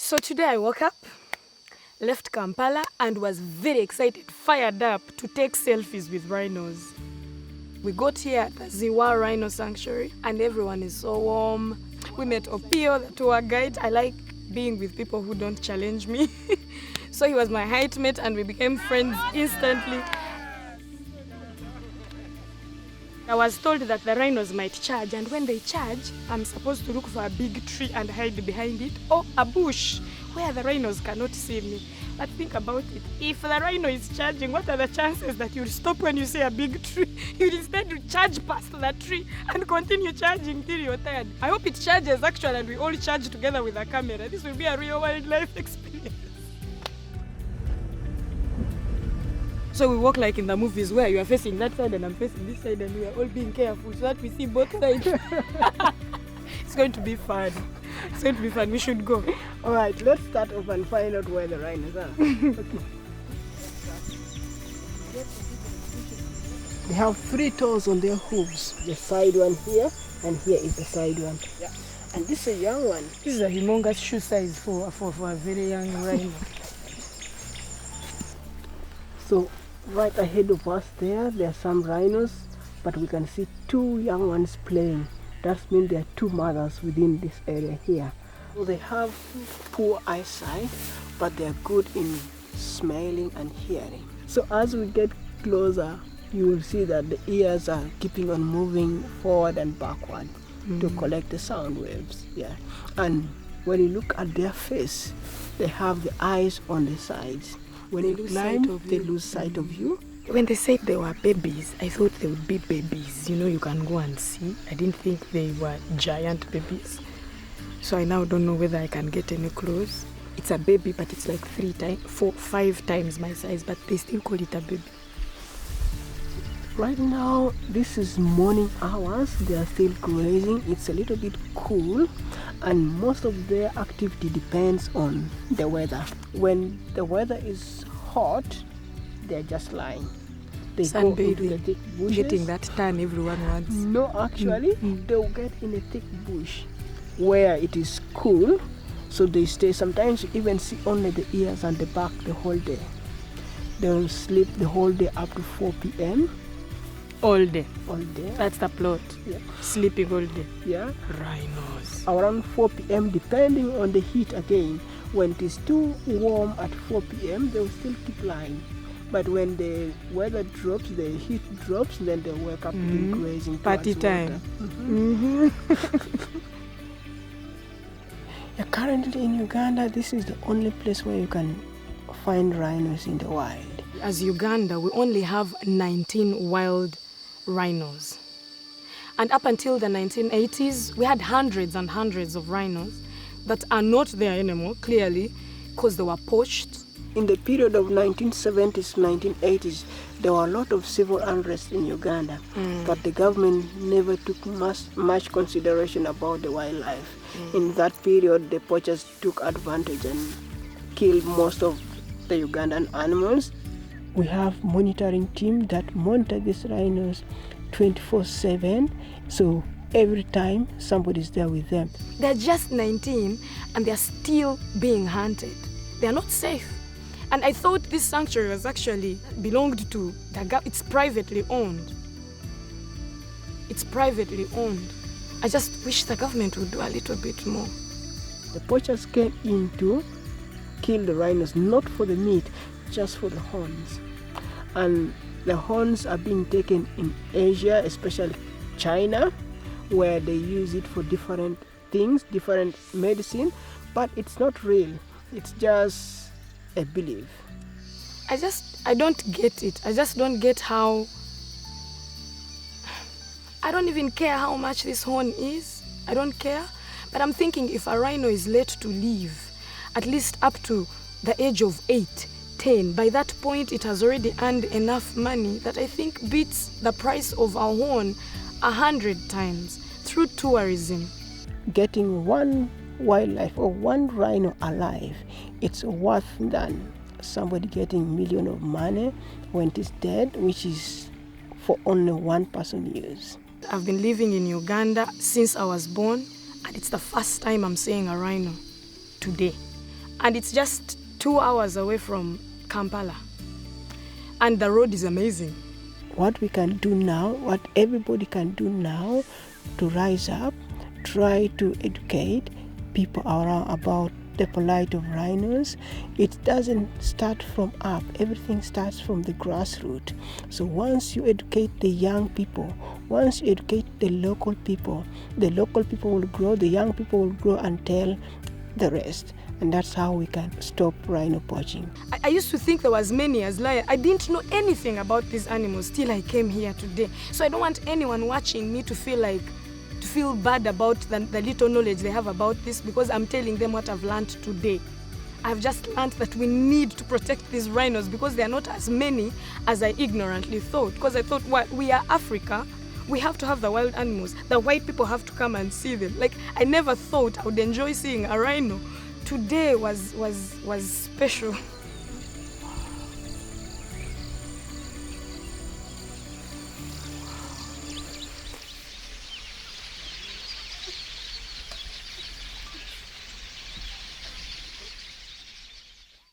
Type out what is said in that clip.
So today I woke up, left Kampala and was very excited, fired up to take selfies with rhinos. We got here at the Ziwa Rhino sanctuary and everyone is so warm. We met Opio, the tour guide. I like being with people who don't challenge me. So he was my height mate and we became friends instantly. I was told that the rhinos might charge, and when they charge, I'm supposed to look for a big tree and hide behind it, or a bush where the rhinos cannot see me. But think about it. If the rhino is charging, what are the chances that you'll stop when you see a big tree? You'll instead charge past the tree and continue charging till you're tired. I hope it charges actually and we all charge together with a camera. This will be a real wildlife experience. So we walk like in the movies where you are facing that side and I'm facing this side and we are all being careful so that we see both sides. It's going to be fun. It's going to be fun. We should go. All right, let's start off and find out where the rhinos are. Okay. They have 3 toes on their hooves. The side one here, and here is the side one. Yeah. And this is a young one. This is a humongous shoe size for a very young rhino. So right ahead of us there are some rhinos, but we can see 2 young ones playing. That means there are 2 mothers within this area here. So they have poor eyesight, but they are good in smelling and hearing. So as we get closer, you will see that the ears are keeping on moving forward and backward to collect the sound waves. Yeah. And when you look at their face, they have the eyes on the sides. When you climb, they lose sight of you. When they said they were babies, I thought they would be babies. You know, you can go and see. I didn't think they were giant babies. So I now don't know whether I can get any close. It's a baby, but it's like 5 times my size, but they still call it a baby. Right now, this is morning hours. They are still grazing. It's a little bit cool, and most of their activity depends on the weather. When the weather is hot, they're just lying. They go into the thick bushes. Getting that tan everyone wants. No, actually, they'll get in a thick bush where it is cool, so they stay. Sometimes you even see only the ears and the back the whole day. They'll sleep the whole day up to 4 p.m. All day. All day. That's the plot. Yeah. Sleeping all day. Yeah. Rhinos. Around 4 p.m. depending on the heat again. When it is too warm at 4 p.m. they will still keep lying. But when the weather drops, the heat drops, then they wake up to be grazing. Party time. Yeah, currently in Uganda, this is the only place where you can find rhinos in the wild. As Uganda, we only have 19 wild rhinos. And up until the 1980s, we had hundreds and hundreds of rhinos that are not there anymore, clearly, because they were poached. In the period of 1970s, 1980s, there were a lot of civil unrest in Uganda, but the government never took much consideration about the wildlife. In that period, the poachers took advantage and killed most of the Ugandan animals. We have monitoring team that monitor these rhinos 24/7. So every time somebody's there with them. They're just 19 and they're still being hunted. They're not safe. And I thought this sanctuary was actually belonged to the government. It's privately owned. It's privately owned. I just wish the government would do a little bit more. The poachers came in to kill the rhinos, not for the meat, just for the horns. And the horns are being taken in Asia, especially China, where they use it for different things, different medicine, but it's not real. It's just a belief. I don't get it. I just don't get how. I don't even care how much this horn is. I don't care. But I'm thinking if a rhino is let to live, at least up to the age of 8, 10, by that point it has already earned enough money that I think beats the price of a horn 100 times through tourism. Getting one wildlife or one rhino alive, it's worth than somebody getting millions of money when it is dead, which is for only one person use. I've been living in Uganda since I was born, and it's the first time I'm seeing a rhino today. And it's just 2 hours away from Kampala. And the road is amazing. What we can do now, what everybody can do now to rise up, try to educate people around about the plight of rhinos. It doesn't start from up, everything starts from the grassroots. So once you educate the young people, once you educate the local people will grow, the young people will grow and tell the rest. And that's how we can stop rhino poaching. I used to think there was many as lions. I didn't know anything about these animals till I came here today. So I don't want anyone watching me to feel bad about the little knowledge they have about this, because I'm telling them what I've learned today. I've just learned that we need to protect these rhinos because they are not as many as I ignorantly thought. Because I thought, well, we are Africa, we have to have the wild animals. The white people have to come and see them. Like, I never thought I would enjoy seeing a rhino. Today was special.